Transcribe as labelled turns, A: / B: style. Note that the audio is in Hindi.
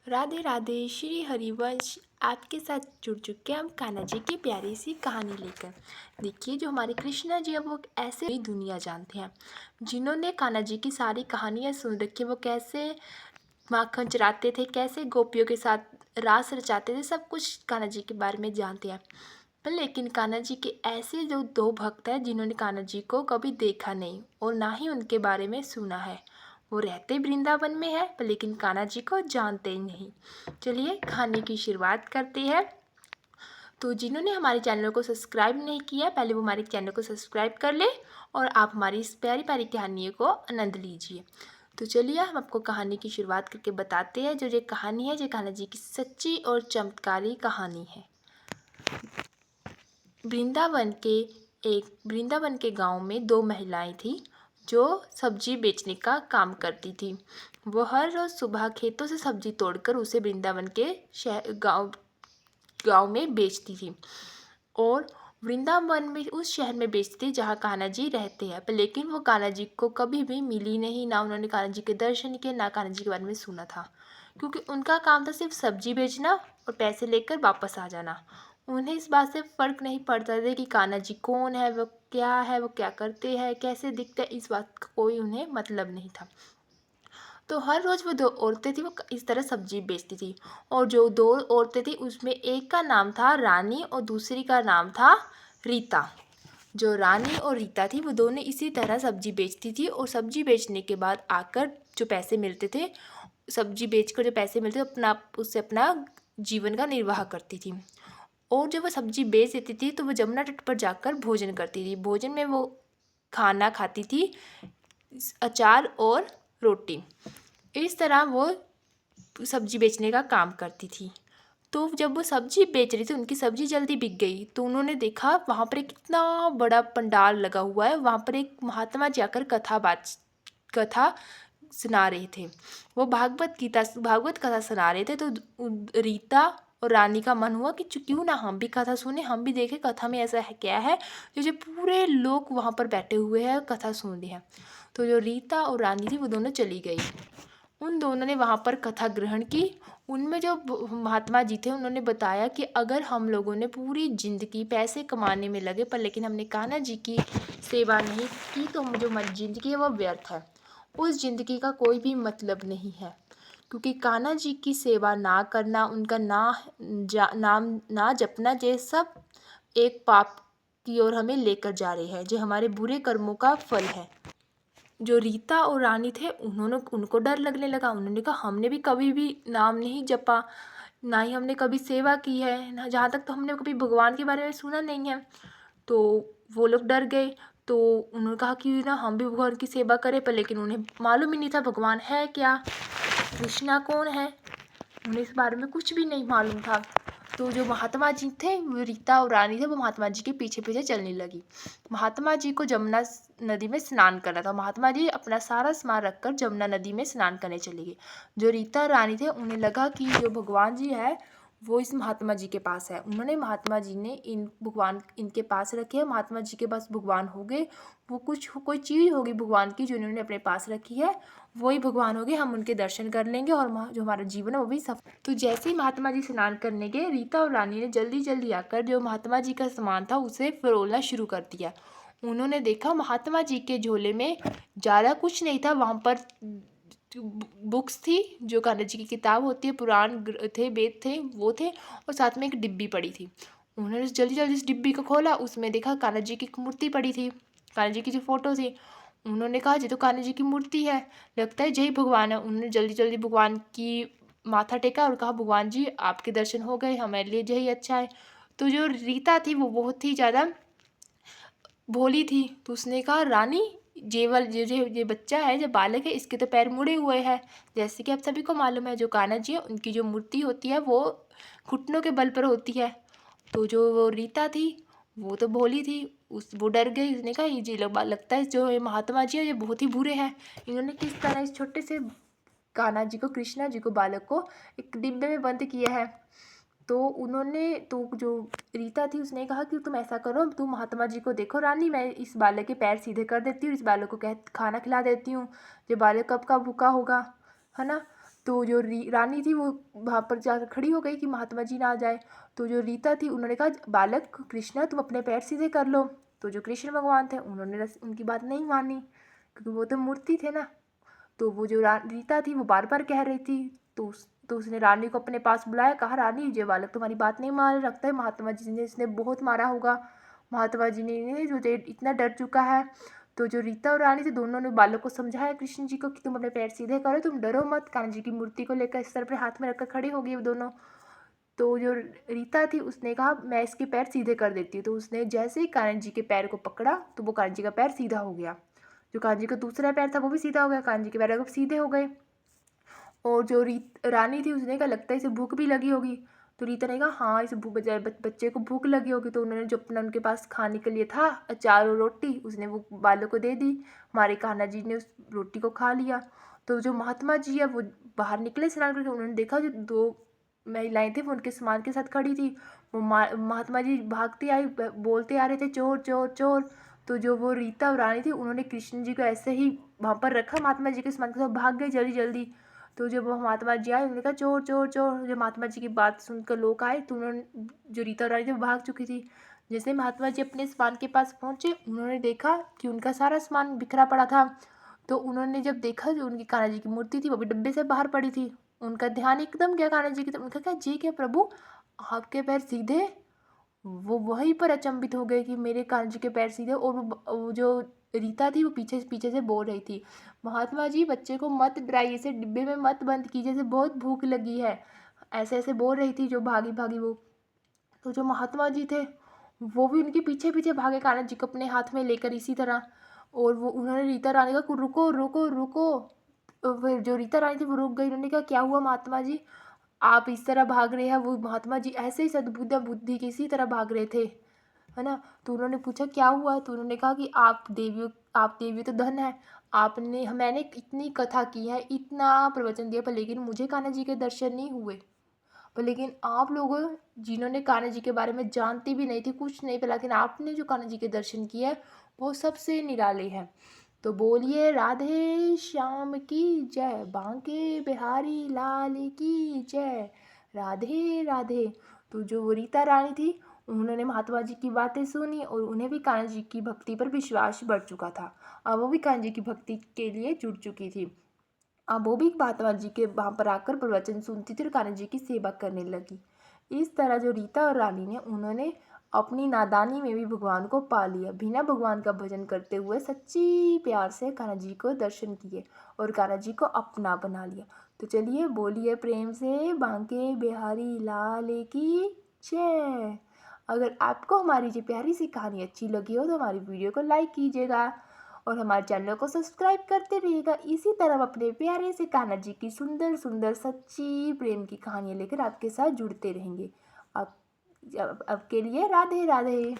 A: राधे राधे श्री हरिवंश आपके साथ जुड़ चुके हैं हम कान्हा जी की प्यारी सी कहानी लेकर। देखिए, जो हमारे कृष्णा जी है वो एक ऐसे ही दुनिया जानते हैं जिन्होंने कान्हा जी की सारी कहानियाँ सुन रखी। वो कैसे माखन चराते थे, कैसे गोपियों के साथ रास रचाते थे, सब कुछ कान्हा जी के बारे में जानते हैं। पर लेकिन कान्हा जी के ऐसे जो दो भक्त हैं जिन्होंने कान्हा जी को कभी देखा नहीं और ना ही उनके बारे में सुना है। वो रहते वृंदावन में है पर लेकिन कान्हा जी को जानते ही नहीं। चलिए कहानी की शुरुआत करते हैं। तो जिन्होंने हमारे चैनल को सब्सक्राइब नहीं किया पहले वो हमारे चैनल को सब्सक्राइब कर ले और आप हमारी इस प्यारी प्यारी कहानियों को आनंद लीजिए। तो चलिए हम आपको कहानी की शुरुआत करके बताते हैं। जो ये कहानी है, ये कान्हा जी की सच्ची और चमत्कारी कहानी है। वृंदावन के गांव में दो महिलाएं थीं जो सब्जी बेचने का काम करती थीं। वो हर रोज़ सुबह खेतों से सब्जी तोड़कर उसे वृंदावन के गांव में बेचती थी और वृंदावन में उस शहर में बेचती थी जहाँ कान्हा जी रहते हैं। पर लेकिन वो कान्हा जी को कभी भी मिली नहीं, ना उन्होंने कान्हा जी के दर्शन किए, ना कान्हा जी के बारे में सुना था, क्योंकि उनका काम था सिर्फ सब्जी बेचना और पैसे लेकर वापस आ जाना। उन्हें इस बात से फ़र्क नहीं पड़ता था कि कान्हा जी कौन है, वो क्या करते हैं, कैसे दिखते हैं, इस बात का कोई उन्हें मतलब नहीं था। तो हर रोज़ वो दो औरतें थी, वो इस तरह सब्जी बेचती थी। और जो दो औरतें थी उसमें एक का नाम था रानी और दूसरी का नाम था रीता। जो रानी और रीता थी वो दोनों इसी तरह सब्जी बेचती थी और सब्जी बेचने के बाद आकर जो पैसे मिलते थे, सब्जी बेचकर जो पैसे मिलते थे उससे अपना जीवन का निर्वाह करती थी। और जब वो सब्जी बेच देती थी तो वो जमुना तट पर जाकर भोजन करती थी। भोजन में वो खाना खाती थी, अचार और रोटी। इस तरह वो सब्जी बेचने का काम करती थी। तो जब वो सब्जी बेच रही थी, उनकी सब्जी जल्दी बिक गई, तो उन्होंने देखा वहाँ पर एक कितना बड़ा पंडाल लगा हुआ है। वहाँ पर एक महात्मा जी आकर कथा सुना रहे थे। वो भागवत कथा सुना रहे थे। तो रीता और रानी का मन हुआ कि क्यों ना हम भी कथा सुने, हम भी देखें कथा में ऐसा है क्या है जो पूरे लोग वहाँ पर बैठे हुए हैं कथा सुन रहे हैं। तो जो रीता और रानी थी वो दोनों चली गई। उन दोनों ने वहाँ पर कथा ग्रहण की। उनमें जो महात्मा जी थे उन्होंने बताया कि अगर हम लोगों ने पूरी ज़िंदगी पैसे कमाने में लगे पर लेकिन हमने कान्हा जी की सेवा नहीं की तो जो ज़िंदगी है वो व्यर्थ है, उस ज़िंदगी का कोई भी मतलब नहीं है। क्योंकि कान्हा जी की सेवा ना करना, उनका नाम ना जपना, ये सब एक पाप की ओर हमें लेकर जा रहे हैं, जो हमारे बुरे कर्मों का फल है। जो रीता और रानी थे उनको डर लगने लगा। उन्होंने कहा हमने भी कभी भी नाम नहीं जपा, ना ही हमने कभी सेवा की है, ना जहाँ तक तो हमने कभी भगवान के बारे में सुना नहीं है। तो वो लोग डर गए। तो उन्होंने कहा कि ना हम भी भगवान की सेवा करें, पर लेकिन उन्हें मालूम ही नहीं था भगवान है क्या, कृष्णा कौन है, उन्हें इस बारे में कुछ भी नहीं मालूम था। तो जो महात्मा जी थे, वो रीता और रानी थे, वो महात्मा जी के पीछे पीछे चलने लगी। महात्मा जी को जमुना नदी में स्नान करना था। महात्मा जी अपना सारा सामान रखकर जमुना नदी में स्नान करने चले गए। जो रीता और रानी थे उन्हें लगा कि जो भगवान जी है वो इस महात्मा जी के पास है। उन्होंने महात्मा जी ने भगवान इनके पास रखे। महात्मा जी के पास भगवान हो गए। वो कोई चीज़ होगी भगवान की जो इन्होंने अपने पास रखी है, वही भगवान हो गए, हम उनके दर्शन कर लेंगे और जो हमारा जीवन है वो भी सफल। तो जैसे ही महात्मा जी स्नान करने गए, रीता और रानी ने जल्दी जल्दी आकर जो महात्मा जी का सामान था उसे फरोलना शुरू कर दिया। उन्होंने देखा महात्मा जी के झोले में ज़्यादा कुछ नहीं था। वहाँ पर बुक्स थी, जो कान्हा जी की किताब होती है, पुराण थे, वेद थे, वो थे, और साथ में एक डिब्बी पड़ी थी। उन्होंने जल्दी जल्दी इस डिब्बी को खोला, उसमें देखा कान्हा जी की मूर्ति पड़ी थी, कान्हा जी की जो फोटो थी। उन्होंने कहा ये तो कान्हा जी की मूर्ति है, लगता है यही भगवान है। उन्होंने जल्दी जल्दी भगवान की माथा टेका और कहा भगवान जी आपके दर्शन हो गए, हमारे लिए यही अच्छा है। तो जो रीता थी वो बहुत ही ज़्यादा भोली थी, तो उसने कहा रानी ये बच्चा है, जो बालक है, इसके तो पैर मुड़े हुए हैं। जैसे कि आप सभी को मालूम है जो कान्हा जी है उनकी जो मूर्ति होती है वो घुटनों के बल पर होती है। तो जो वो रीता थी वो तो भोली थी, वो डर गई। उसने कहा ये लगता है जो ये महात्मा जी है ये बहुत ही बुरे हैं। इन्होंने किस तरह इस छोटे से कान्हा जी को, कृष्णा जी को, बालक को एक डिब्बे में बंद किया है। तो जो रीता थी उसने कहा कि तुम ऐसा करो, तुम महात्मा जी को देखो रानी, मैं इस बालक के पैर सीधे कर देती हूँ, इस बालक को खाना खिला देती हूँ, जो बालक कब का भूखा होगा, है ना। तो जो रानी थी वो वहाँ पर जाकर खड़ी हो गई कि महात्मा जी ना आ जाए। तो जो रीता थी उन्होंने कहा, बालक कृष्णा तुम अपने पैर सीधे कर लो। तो जो कृष्ण भगवान थे उन्होंने उनकी बात नहीं मानी, क्योंकि वो तो मूर्ति थे ना। तो वो जो रीता थी वो बार बार कह रही थी। तो उसने रानी को अपने पास बुलाया, कहा, रानी ये बालक तुम्हारी बात नहीं मान रखता है, महात्मा जी ने इसने बहुत मारा होगा, महात्मा जी ने जो इतना डर चुका है। तो जो रीता और रानी थी दोनों ने बालक को समझाया कृष्ण जी को कि तुम अपने पैर सीधे करो, तुम डरो मत। कान्हा जी की मूर्ति को लेकर इस तरह अपने हाथ में रखकर खड़ी हो गई वो दोनों। तो जो रीता थी उसने कहा, मैं इसके पैर सीधे कर देती हूँ। तो उसने जैसे ही कान्हा जी के पैर को पकड़ा तो वो कान्हा जी का पैर सीधा हो गया। जो कान्हा जी का दूसरा पैर था वो भी सीधा हो गया, कान्हा जी के पैर अब सीधे हो गए। और जो रानी थी उसने कहा, लगता है इसे भूख भी लगी होगी। तो रीता ने कहा, हाँ इसे बच्चे को भूख लगी होगी। तो उन्होंने जो अपना उनके पास खाने के लिए था अचार और रोटी, उसने वो बालों को दे दी। हमारे कान्हा जी ने उस रोटी को खा लिया। तो जो महात्मा जी है वो बाहर निकले स्नान करके, उन्होंने देखा जो दो महिलाएं थी वो उनके सामान के साथ खड़ी थी। वो महात्मा जी भागते आए, बोलते आ रहे थे, चोर चोर चोर। तो जो वो रीता और रानी थी उन्होंने कृष्ण जी को ऐसे ही वहाँ पर रखा, महात्मा जी के सामान के साथ भाग गए जल्दी जल्दी। तो जब वो महात्मा जी आए उन्होंने कहा, चोर चोर चोर। जब महात्मा जी की बात सुनकर लोग आए तो उन्होंने, जो रीता और रानी थी वो भाग चुकी थी। जैसे महात्मा जी अपने सामान के पास पहुँचे उन्होंने देखा कि उनका सारा सामान बिखरा पड़ा था। तो उन्होंने जब देखा जो उनकी कान्हा जी की मूर्ति थी वो भी डब्बे से बाहर पड़ी थी, उनका ध्यान एकदम गया कान्हा जी की तरफ। उनका क्या, जी क्या प्रभु, आपके पैर सीधे। वो वहीं पर अचंभित हो गए कि मेरे कान्हा जी के पैर सीधे। और वो जो रीता थी वो पीछे पीछे से बोल रही थी, महात्मा जी बच्चे को मत डराइए, इसे डिब्बे में मत बंद कीजिए, इसे बहुत भूख लगी है, ऐसे ऐसे बोल रही थी जो भागी भागी वो। तो जो महात्मा जी थे वो भी उनके पीछे पीछे भागे कान्हा जी को अपने हाथ में लेकर इसी तरह। और वो उन्होंने रीता रानी का, रुको रुको रुको। तो फिर जो रीता रानी थी वो रुक गई। उन्होंने कहा, क्या हुआ महात्मा जी, आप इस तरह भाग रहे हैं। वो महात्मा जी ऐसे ही सद्बुद्ध बुद्धि की इसी तरह भाग रहे थे, है ना। तो उन्होंने पूछा क्या हुआ। तो उन्होंने कहा कि आप देवी तो धन है, आपने मैंने इतनी कथा की है, इतना प्रवचन दिया, पर लेकिन मुझे कान्हा जी के दर्शन नहीं हुए। पर लेकिन आप लोगों, जिन्होंने कान्हा जी के बारे में जानती भी नहीं थी, कुछ नहीं, पर लेकिन आपने जो कान्हा जी के दर्शन किए हैं वो सबसे निराले हैं। तो बोलिए राधे श्याम की जय, बांके बिहारी लाल की जय, राधे राधे। तो जो वो रीता रानी थी उन्होंने महात्मा जी की बातें सुनी और उन्हें भी कान्हा जी की भक्ति पर विश्वास बढ़ चुका था। अब वो भी कान्हा जी की भक्ति के लिए जुड़ चुकी थी। अब वो भी महात्मा जी के वहाँ पर आकर प्रवचन सुनती थी और कान्हा जी की सेवा करने लगी। इस तरह जो रीता और रानी ने, उन्होंने अपनी नादानी में भी भगवान को पा लिया, बिना भगवान का भजन करते हुए सच्ची प्यार से कान्हा जी को दर्शन किए और कान्हा जी को अपना बना लिया। तो चलिए बोलिए प्रेम से बांके बिहारी लाल की जय। अगर आपको हमारी ये प्यारी सी कहानी अच्छी लगी हो तो हमारी वीडियो को लाइक कीजिएगा और हमारे चैनल को सब्सक्राइब करते रहिएगा। इसी तरह हम अपने प्यारे से कान्हा जी की सुंदर सुंदर सच्ची प्रेम की कहानियाँ लेकर आपके साथ जुड़ते रहेंगे। अब के लिए राधे राधे।